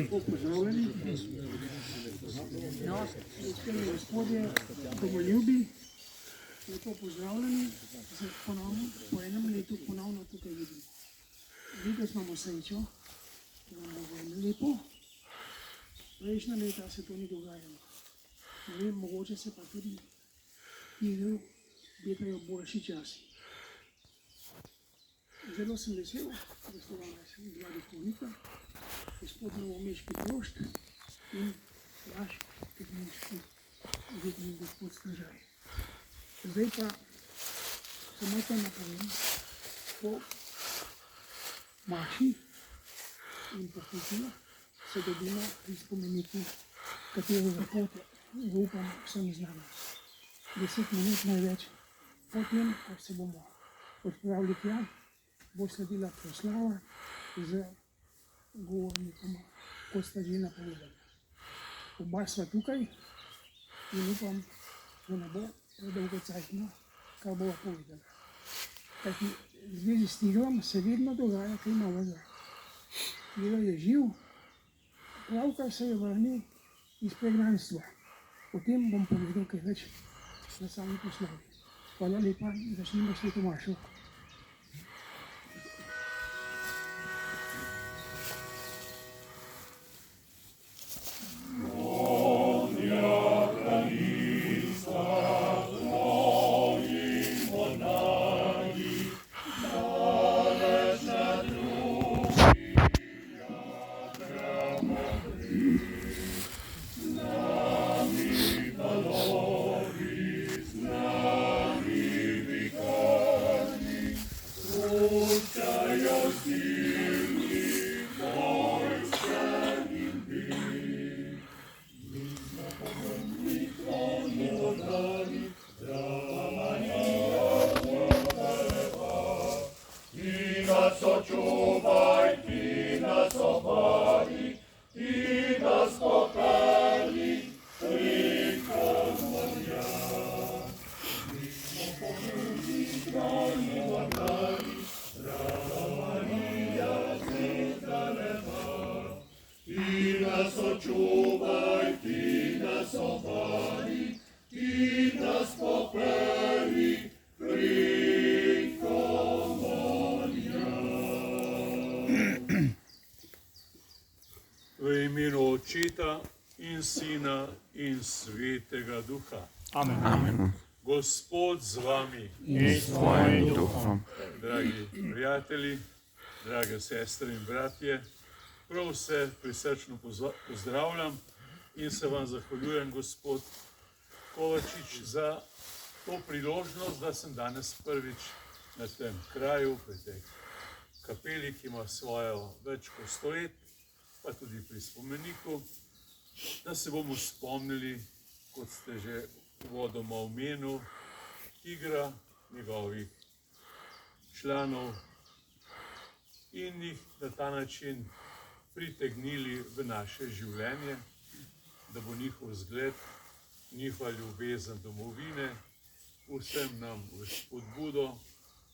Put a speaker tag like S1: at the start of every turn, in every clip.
S1: Pozdravljeni. Iskreni gospodje, domoljubi, lepo pozdravljeni. Ponovno, po enem letu ponovno tukaj vidimo. Letos imamo srečo, da vam bo lepo. Prejšnja leta se to ni dogajalo. Ne vem, mogoče se pa tudi obetajo boljši časi. Zelo sem vesel, da ste danes dva duhovnika, gospod novomeški prošt in vaš tehnički odvetnik gospod Stražaj. Zdaj pa samo to napovem, po maši in po kutiju se dobimo pri spomeniku, katerega pot je, upam, vsem znano. 10 minut največ, potem, ko se bomo odpravili tja, bo sledila proslava z govornikoma, kot sta že napovedali. Oba sva tukaj in upam, da ne bo predolgocajtno, kar bova povedala. Kajti v zvezi s tigrom se vedno dogaja kaj novega. Tiger je živ, pravkar se je vrnil iz pregnanstva. O tem bom povedal kaj več na sami proslavi. Hvala lepa in začnimo sveto mašo.
S2: V imenu Očeta in Sina in Svetega Duha.
S3: Amen.
S4: Amen.
S2: Gospod z vami.
S4: In s tvojim duhom.
S2: Dragi prijatelji, drage sestre in bratje, prav vse prisrčno pozdravljam in se vam zahvaljujem, gospod Kovačič, za to priložnost, da sem danes prvič na tem kraju, pri tej kapeli, ki ima svojo več kot 100 let, pa tudi pri spomeniku, da se bomo spomnili, kot ste že uvodoma omenili, tigra, njegovih članov in jih na ta način pritegnili v naše življenje, da bo njihov zgled, njihova ljubezen domovine vsem nam v spodbudo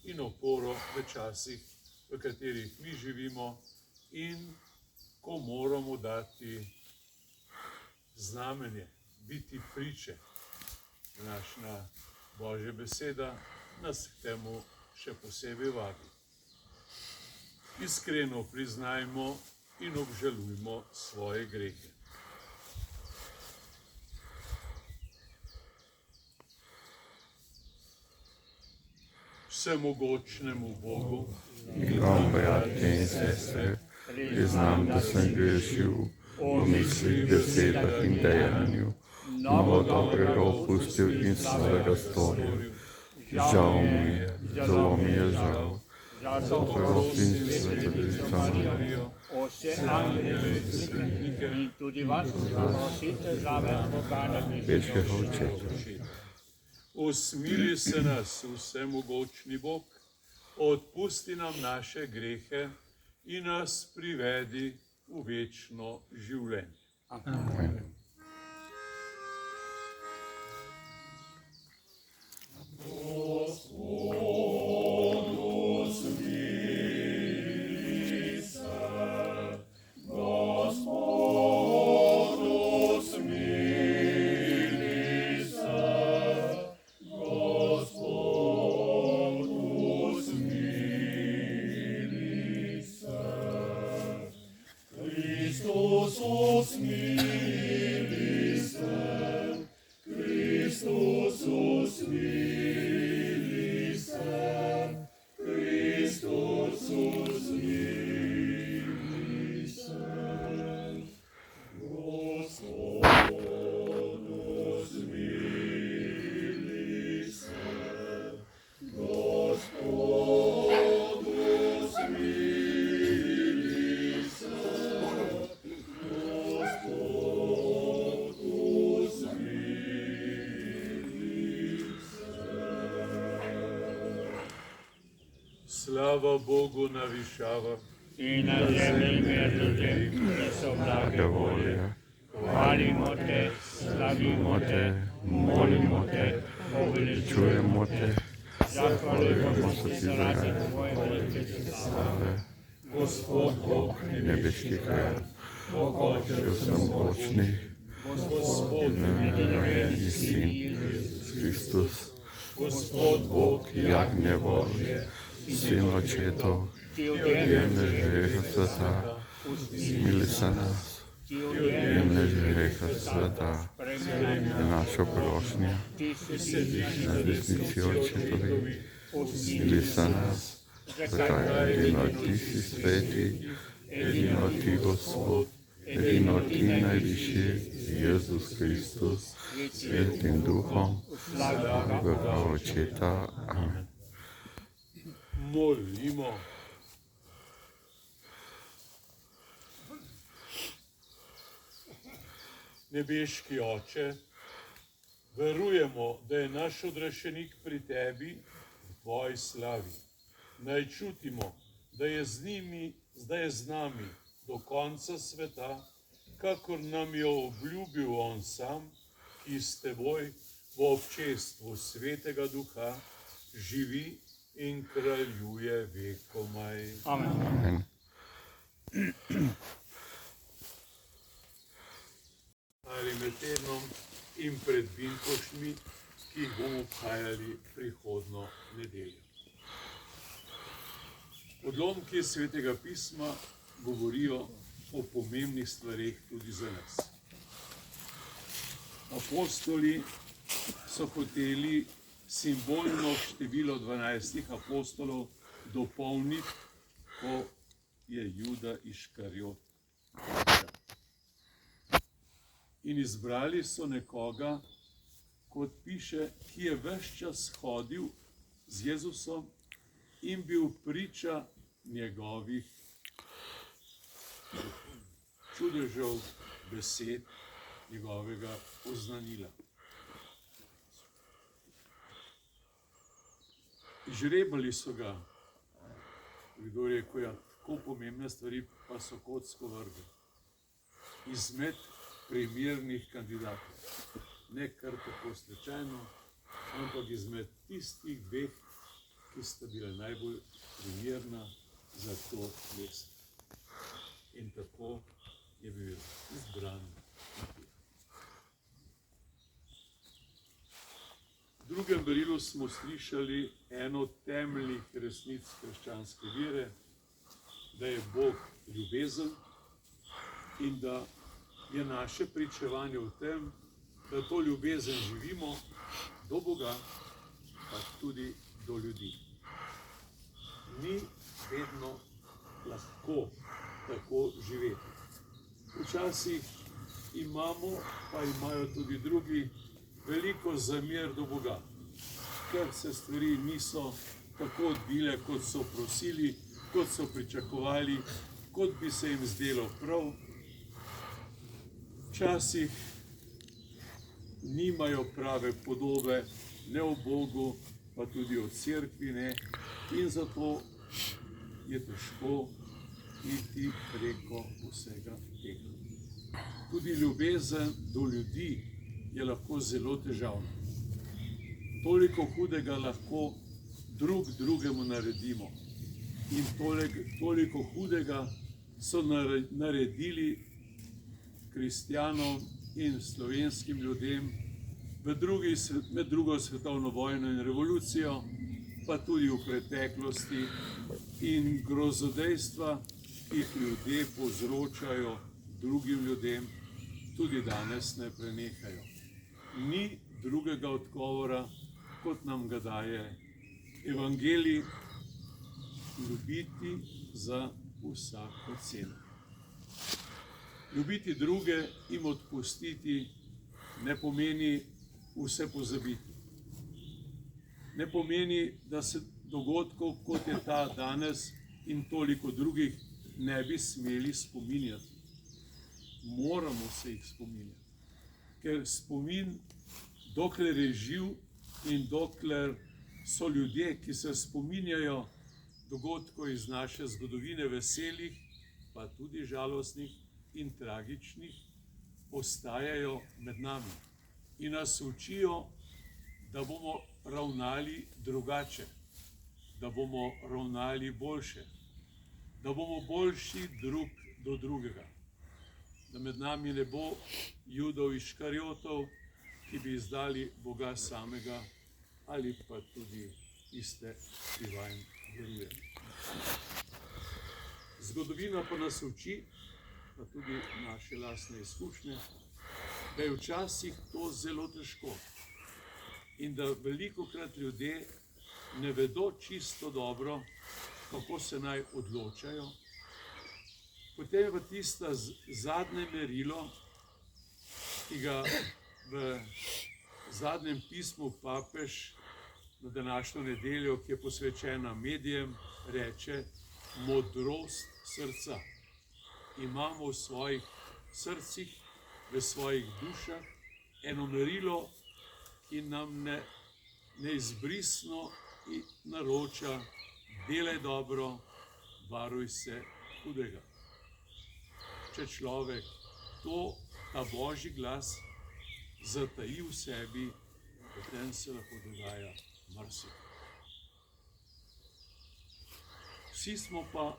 S2: in oporo v časih, v katerih mi živimo in ko moramo dati znamenje, biti priče. Naša Božja beseda nas k temu še posebej vabi. Iskreno priznajmo in obžalujmo svoje grehe. Vsemogočnemu Bogu
S4: In vam, bratje in sestre, priznam, da sem grešil v mislih, besedah in dejanju, mnogo dobrega opustil in slabega storil. Žal mi je, zelo mi je žal. Zaprosi in svetodejca mojega.
S3: Vse angele in svetnike in tudi vas zaprosite zraven Boga nebeškega
S4: Očeta.
S2: Usmili se nas, vsemogočni Bog, odpusti nam naše grehe in nas privedi v večno življenje.
S4: Amen.
S2: Slava Bogu na višavah
S3: in na zemlji mir ljudem, ki so blage volje. Hvalimo te, slavimo te, molimo te, poveličujemo te, zahvaljujemo se ti zaradi tvoje velike slave.
S2: Gospod Bog
S4: Nebeški kralj,
S2: Bog Oče
S4: vsemogočni,
S2: Gospod
S4: nevidni sin, Jezus Kristus,
S2: Gospod Bog
S4: jagnje Božje, sin očetov,
S3: Ti
S4: jemne greha sveta, smili se nas, jemne greha sveta, je našo prošnjo, na desnici očetovi, smili se nas, zakaj edino ti si sveti, edino ti Gospod, edino ti najvišji, Jezus Kristus, svetim duhom, Boga očeta. Amen.
S2: molimo. Nebeški Oče, verujemo, da je naš odrešenik pri tebi v tvoji slavi. Naj čutimo, da je z nami do konca sveta, kakor nam je obljubil on sam, ki s teboj v občestvu Svetega Duha živi in kraljuje vekomaj.
S3: Amen.
S2: Ali med tednom in pred Binkoštmi, ki jih bomo obhajali prihodnjo nedeljo. Odlomki Svetega pisma govorijo o pomembnih stvareh tudi za nas. Apostoli so hoteli simbolno število 12 apostolov dopolniti, ko je Juda Iškariot umrl. In izbrali so nekoga, kot piše, ki je ves čas hodil z Jezusom in bil priča njegovih čudežev, besed, njegovega oznanila. Žrebali so ga, kdo je rekel, ja, tako pomembne stvari pa so kocko vrgli. Izmed primernih kandidatov. Ne kar tako slučajno, ampak izmed tistih dveh, ki sta bila najbolj primerna za to mesto. In tako je bil izbran. V drugem berilu smo slišali eno od temeljnih resnic krščanske vere, da je Bog ljubezen in da je naše pričevanje v tem, da to ljubezen živimo do Boga, pa tudi do ljudi. Ni vedno lahko tako živeti. Včasih imamo, pa imajo tudi drugi, veliko zamer do Boga, ker se stvari niso tako odvile, kot so prosili, kot so pričakovali, kot bi se jim zdelo prav. Včasih nimajo prave podobe ne o Bogu, pa tudi o cerkvi ne. In zato je težko iti preko vsega tega. Tudi ljubezen do ljudi je lahko zelo težavna. Toliko hudega lahko drug drugemu naredimo. In toliko hudega so naredili kristjanom in slovenskim ljudem med drugo svetovno vojno in revolucijo, pa tudi v preteklosti, in grozodejstva, ki jih ljudje povzročajo drugim ljudem, tudi danes ne prenehajo. Ni drugega odgovora, kot nam ga daje evangelij: ljubiti za vsako ceno. Ljubiti druge, jim odpustiti, ne pomeni vse pozabiti. Ne pomeni, da se dogodkov, kot je ta danes in toliko drugih, ne bi smeli spominjati. Moramo se jih spominjati, ker spomin, dokler je živ in dokler so ljudje, ki se spominjajo dogodkov iz naše zgodovine, veselih, pa tudi žalostnih in tragičnih, ostajajo med nami in nas učijo, da bomo ravnali drugače, da bomo ravnali boljše, da bomo boljši drug do drugega, da med nami ne bo Judov Iškariotov, ki bi izdali Boga samega, ali pa tudi iste, ki vanj veruje. Zgodovina pa nas uči, pa tudi naše lastne izkušnje, da je včasih to zelo težko in da velikokrat ljudje ne vedo čisto dobro, kako se naj odločajo. Potem je pa tista zadnje merilo, ki ga v zadnjem pismu papež na današnjo nedeljo, ki je posvečena medijem, reče: modrost srca. Imamo v svojih srcih, v svojih dušah eno merilo, ki nam neizbrisno naroča: delaj dobro, varuj se hudega. Če človek ta božji glas zataji v sebi, potem se lahko dogaja marsikaj. Vsi smo pa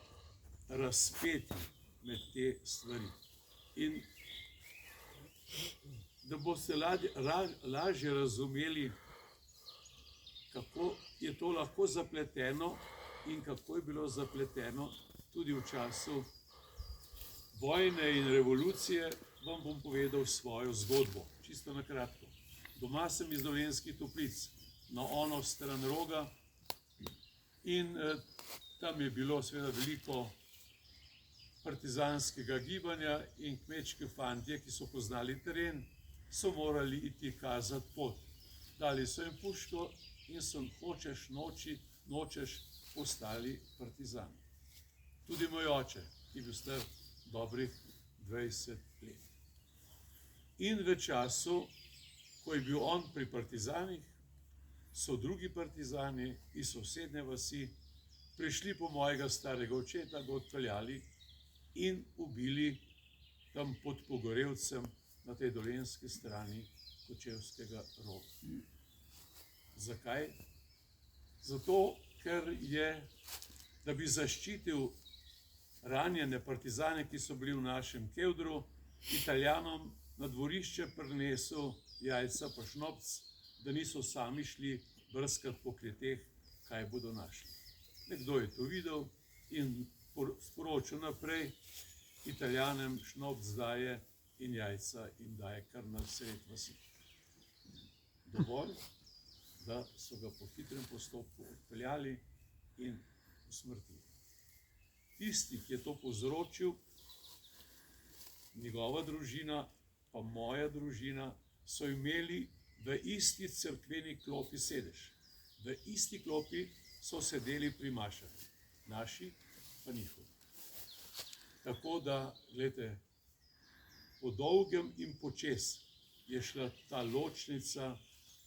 S2: razpeti med te stvari. In da boste lažje razumeli, kako je to lahko zapleteno in kako je bilo zapleteno tudi v času vojne in revolucije, vam bom povedal svojo zgodbo, čisto na kratko. Doma sem iz Dolenjskih Toplic, na ono stran Roga, in tam je bilo seveda veliko partizanskega gibanja in kmečki fantje, ki so poznali teren, so morali iti kazati pot. Dali so jim puško in so hočeš nočeš postali partizani. Tudi moj oče, ki je bil star dobrih 20 let. In v času, ko je bil on pri partizanih, so drugi partizani iz sosednje vasi prišli po mojega starega očeta, ga odpeljali in ubili tam pod Pogorevcem na tej dolenjski strani Kočevskega Roga. Zakaj? Zato, ker je, da bi zaščitil ranjene partizane, ki so bili v našem Kevdru, Italijanom na dvorišče prinesel jajca pa šnopc, da niso sami šli brskati po kleteh, kaj bodo našli. Nekdo je to videl in sporočil naprej, Italijanem šnopc daje in jajca jim daje kar na sred vasi. Dovolj, da so ga po hitrem postopku odpeljali in usmrtili. Tisti, ki je to povzročil, njegova družina, pa moja družina, so imeli v isti cerkveni klopi sedež. V isti klopi so sedeli pri mašah, naši pa njihovi. Tako da, gledajte, po dolgem in počez je šla ta ločnica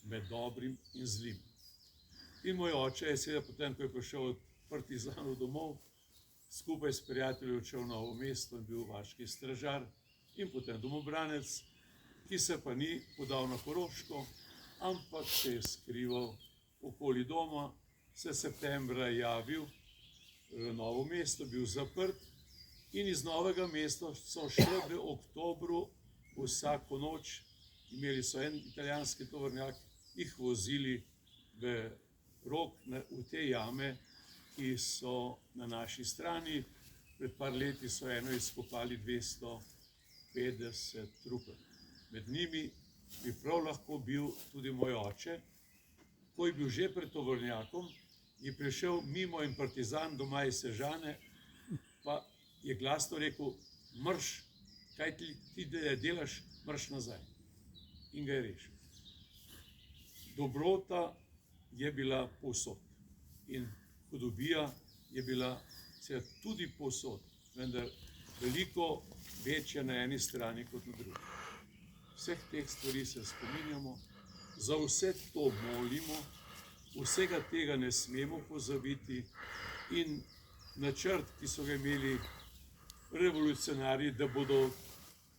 S2: med dobrim in zlim. In moj oče je seveda potem, ko je prišel od partizanov domov, skupaj s prijatelji odšel v Novo mesto in bil vaški stražar in potem domobranec, ki se pa ni podal na Koroško, ampak se je skrival okoli doma, se septembra javil v Novo mesto, bil zaprt in iz Novega mesta so še v oktobru vsako noč, imeli so en italijanski tovornjak, jih vozili v Rog, v te jame, ki so na naši strani. Pred par leti so eno izkopali 250 trupel. Med njimi bi prav lahko bil tudi moj oče. Ko je bil že pred tovornjakom, je prišel mimo en partizan doma iz Sežane, pa je glasno rekel: "Mrš, kaj ti delaš, mrš nazaj." In ga je rešil. Dobrota je bila povsod in hudobija je bila seveda tudi povsod, vendar veliko večja na eni strani kot na drugi. Vseh teh stvari se spominjamo, za vse to molimo, vsega tega ne smemo pozabiti in načrt, ki so ga imeli revolucionarji, da bodo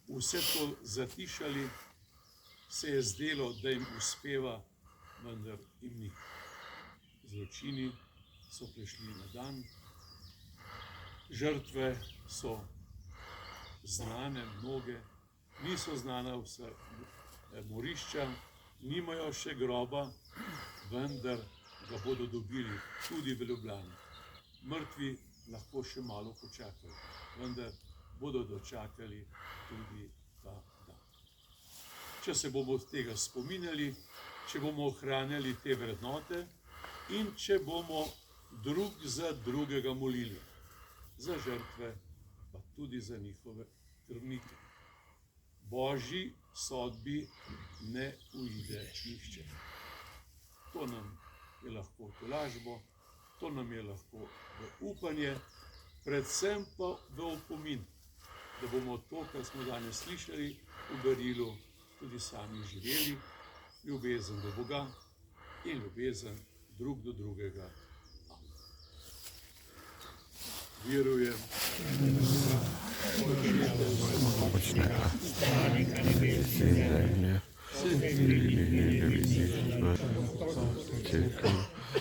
S2: vse to zatišali, se je zdelo, da jim uspeva, vendar jim ni. Zločini so prišli na dan, žrtve so znane, mnoge, niso znana vsa morišča, nimajo še groba, vendar ga bodo dobili tudi v Ljubljani. Mrtvi lahko še malo počakajo, vendar bodo dočakali tudi ta dan. Če se bomo tega spominjali, če bomo ohranjali te vrednote in če bomo drug za drugega molili, za žrtve, pa tudi za njihove krvnike. Božji sodbi ne uide nihče. To nam je lahko tolažbo, to nam je lahko v upanje, predvsem pa v opomin, da bomo to, kar smo danes slišali, v berilu tudi sami živeli, ljubezen do Boga in ljubezen drug do drugega. Verujem,
S4: Močnega, zemlje,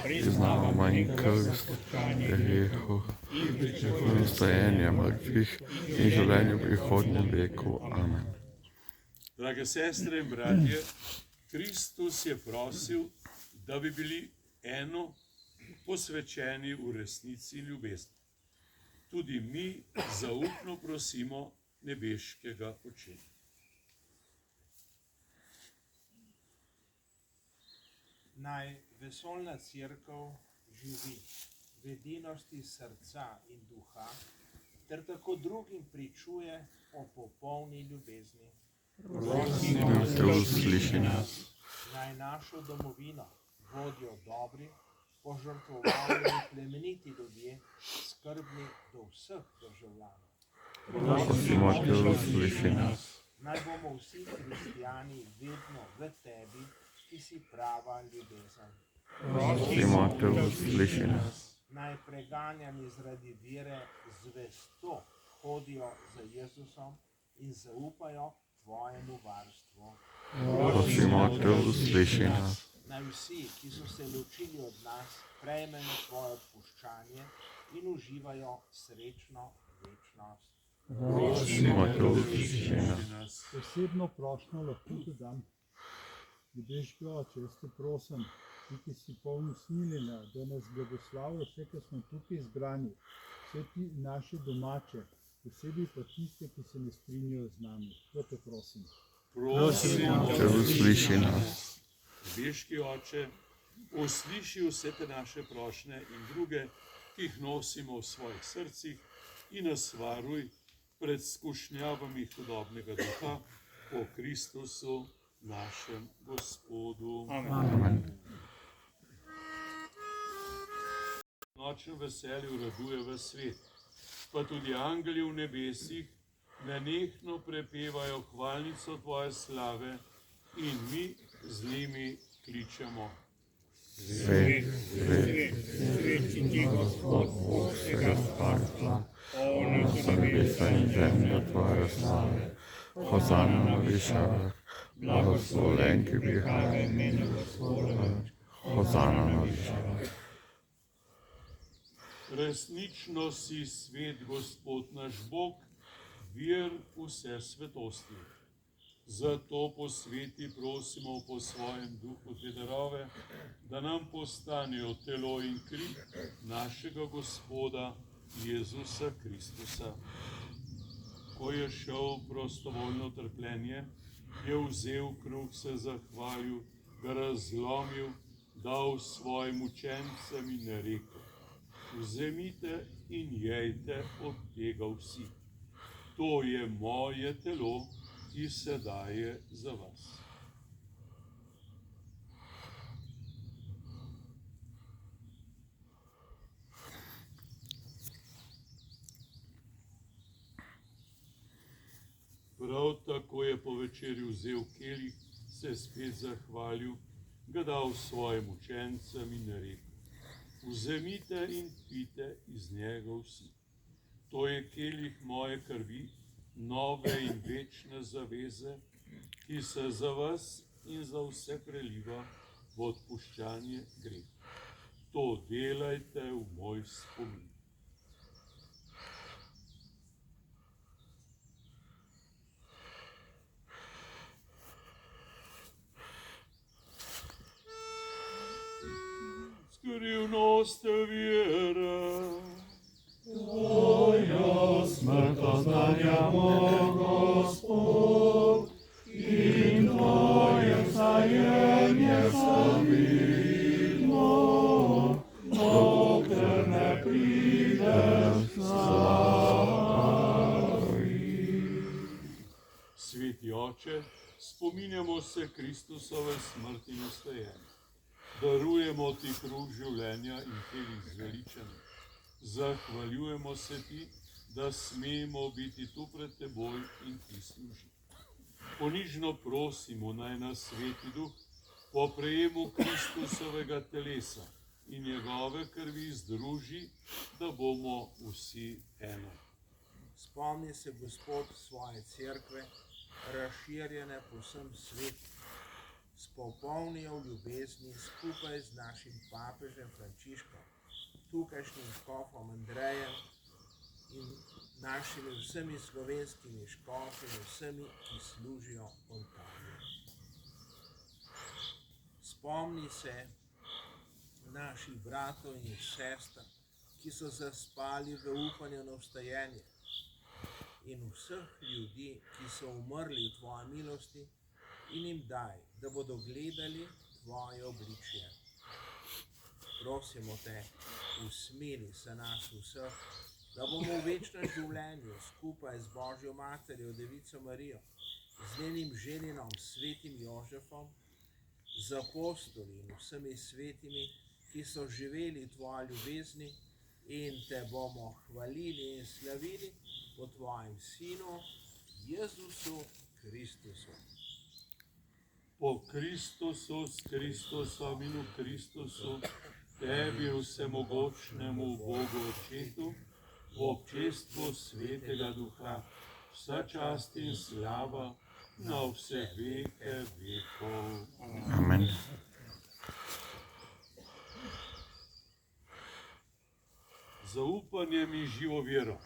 S4: priznamo manj krst, grehov in stojenja mrtvih in življenju v prihodnjem veku. Amen.
S2: drage sestre in bratje, Kristus je prosil, da bi bili eno posvečeni v resnici in ljubezni. Tudi mi zaupno prosimo nebeškega Očeta.
S5: Naj vesoljna cerkev živi v edinosti srca in duha, ter tako drugim pričuje o popolni ljubezni.
S4: Te usliši nas.
S5: Naj našo domovino vodijo dobri, požrtvovalni in plemeniti ljudje, skrbni do vseh državljanov.
S4: Prosimo te usliši nas.
S5: Naj bomo vsi kristijani vedno v tebi, ki si prava ljubezen.
S4: Prosimo te usliši nas.
S5: Naj preganjani zaradi vere zvesto hodijo za Jezusom in zaupajo tvojemu varstvu.
S4: Prosimo te usliši nas.
S5: Naj vsi, ki so se ločili od nas, prejmejo tvoje odpuščanje in uživajo srečno večnost.
S4: Prosimo te usliši nas.
S6: Posebno prošnjo lahko dodam. Ljubeški Oče, jaz te prosim, ti, ki si poln usmiljenja, da nas blagoslavlja vse, ki smo tukaj zbrani, vse ti naše domače, posebej pa tiste, ki se ne strinjajo z nami. To te prosim.
S2: Prosimo
S4: Te usliši nas.
S2: nebeški Oče, usliši vse te naše prošnje in druge, ki jih nosimo v svojih srcih, in nas varuj pred skušnjavami hudobnega duha po Kristusu, našem Gospodu.
S4: Amen.
S2: Nočnem veselju raduje v svet, pa tudi angeli v nebesih nenehno prepevajo hvalnico tvoje slave in mi z njimi kličemo.
S4: Svet, svet, svet si ti, Gospod, Bog vsega stvarstva, polno so nebesa in zemlja tvoje slave. Hosana na višavah, blagoslovljen, ki prihaja v imenu Gospodovega. Hosana na višavah.
S2: Resnično si svet, Gospod naš Bog, vir vse svetosti. Zato po sveti prosimo po svojem duhu te darove, da nam postanejo telo in kri našega Gospoda Jezusa Kristusa. Ko je šel prostovoljno trpljenje, je vzel kruh, se zahvalil, ga razlomil, dal svojim učencem in rekel: vzemite in jejte od tega vsi. To je moje telo, ki se daje za vas. Prav tako je po večerji vzel kelih, se spet zahvalil, ga dal svojim učencem in rekel: vzemite in pijte iz njega vsi. To je kelih moje krvi, nove in večne zaveze, ki se za vas in za vse preliva v odpuščanje greha. To delajte v moj spomin. Skrivnost vere.
S4: Tvojo smrt oznanjamo, Gospod, in Tvoje vstajenje slavimo, dokler ne prideš v slavi.
S2: Sveti Oče, spominjamo se Kristusove smrti in vstajenja. Darujemo ti kruh življenja in kelih zveličanja. Zahvaljujemo se ti, da smemo biti tu pred teboj in ti služiti. Ponižno prosimo, naj nas Sveti Duh po prejemu Kristusovega telesa in njegove krvi združi, da bomo vsi eno.
S5: Spomni se, Gospod, svoje cerkve, razširjene po vsem svetu. Spopolni jo v ljubezni skupaj z našim papežem Frančiškom, tukajšnjim škofom Andrejem in našimi vsemi slovenskimi škofi in vsemi, ki služijo oltarju. Spomni se naših bratov in sester, ki so zaspali v upanju na vstajenje, in vseh ljudi, ki so umrli v tvoji milosti, in jim daj, da bodo gledali tvoje obličje. Prosimo te, usmili se nas vseh, da bomo v večnem življenju skupaj z Božjo Materjo, Devico Marijo, z njenim ženinom svetim Jožefom, z apostoli in vsemi svetimi, ki so živeli tvoje ljubezni, in te bomo hvalili in slavili po tvojem Sinu, Jezusu Kristusu.
S2: Po Kristusu, s Kristusom in v Kristusu, tebi vsemogočnemu Bogu Očetu, v občestvu Svetega Duha, vsa čast in slava na vse veke vekov.
S4: Amen.
S2: Zaupanjem in živo vero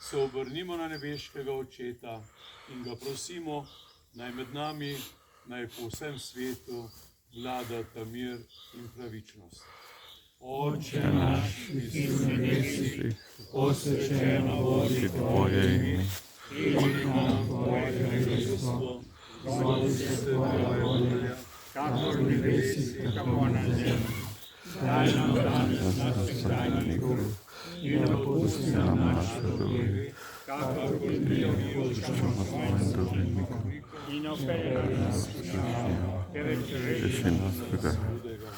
S2: se obrnimo na nebeškega Očeta in ga prosimo, naj med nami, naj po vsem svetu vladata mir in pravičnost.
S4: Oče naš, ki si v nebesih, posvečeno bodi tvoje ime. Pridi nam tvoje kraljestvo, zgodi se tvoja volja, kakor v nebesih, tako na zemlji. Daj nam danes naš vsakdanji kruh in odpusti nam naše dolge, kakor tudi mi odpuščamo svojim dolžnikom. In opelji nas v kušnjavo, reši nas hudega.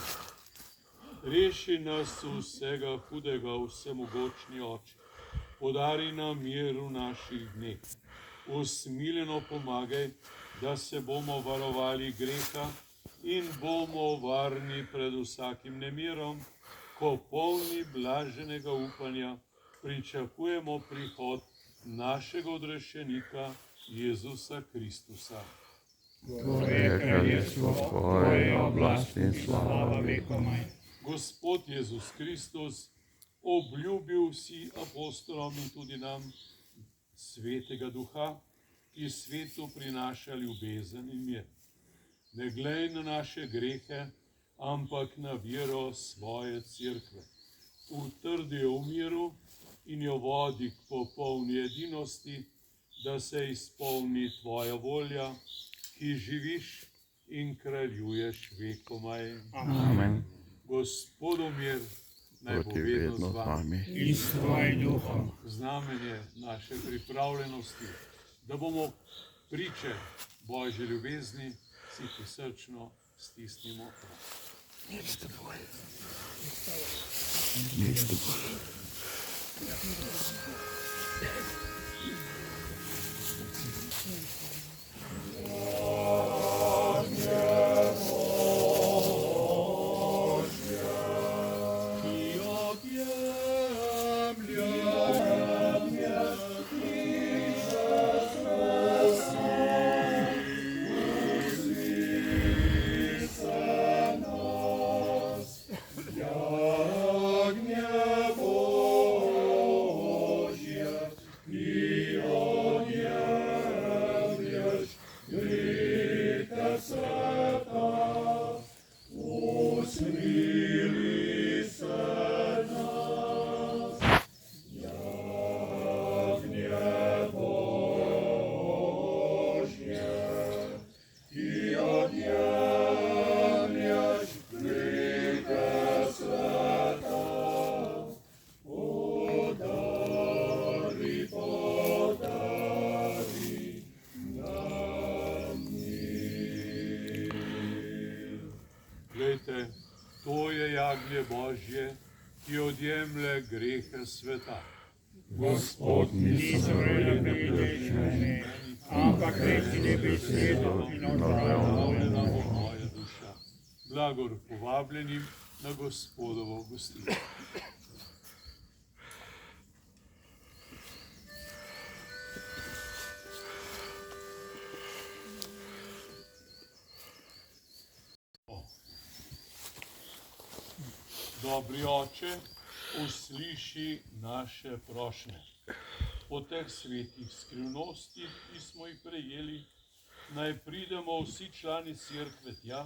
S2: Reši nas vsega hudega, vsemogočni Oče. Podari nam mir v naših dneh. Usmiljeno pomagaj, da se bomo varovali greha in bomo varni pred vsakim nemirom, ko polni blaženega upanja pričakujemo prihod našega odrešenika Jezusa Kristusa.
S4: Tvoje kraljestvo, tvoje oblast in slava vekomaj.
S2: Gospod Jezus Kristus, obljubil si apostolom in tudi nam Svetega Duha, ki svetu prinaša ljubezen in mir. Ne glej na naše grehe, ampak na vero svoje cerkve. Utrdi jo v miru in jo vodi k popolni edinosti, da se izpolni tvoja volja, ki živiš in kraljuješ vekomaj.
S4: Amen.
S2: Gospodu mir, naj bo
S4: Bodi
S2: vedno
S4: vedno
S2: z
S4: z
S2: vami.
S4: vami.
S3: In s tvojim duhom.
S2: Znamenje naše pripravljenosti, da bomo priče Božje ljubezni, si prisrčno stisnimo roke. Glejte, to je jagnje Božje, ki odjemlje grehe sveta.
S4: Gospod,
S3: Nisem vreden priti meni, ampak reči ti besedo in odpravljamo.
S2: Zadovoljena bo moja duša. Blagor povabljenim na Gospodovo gostino. Dobri Oče, usliši naše prošnje. Po teh svetih skrivnostih, ki smo jih prejeli, naj pridemo vsi člani cerkve tja,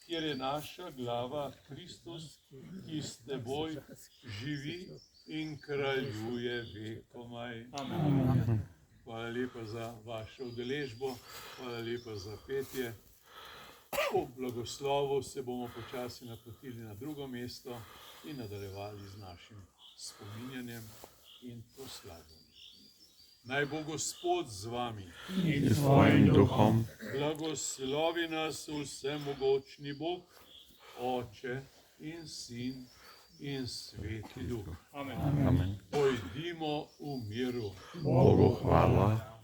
S2: kjer je naša glava Kristus, ki s teboj živi in kraljuje vekomaj.
S3: Amen.
S2: Hvala lepa za vašo udeležbo, hvala lepa za petje. Po blagoslovu se bomo počasi napotili na drugo mesto in nadaljevali z našim spominjanjem in proslavljanjem. Naj bo Gospod z vami.
S4: in s tvojim duhom.
S2: Blagoslovi nas vsemogočni Bog, Oče in Sin in Sveti Duh.
S3: Amen.
S4: Amen.
S2: Pojdimo v miru.
S4: Bogu hvala.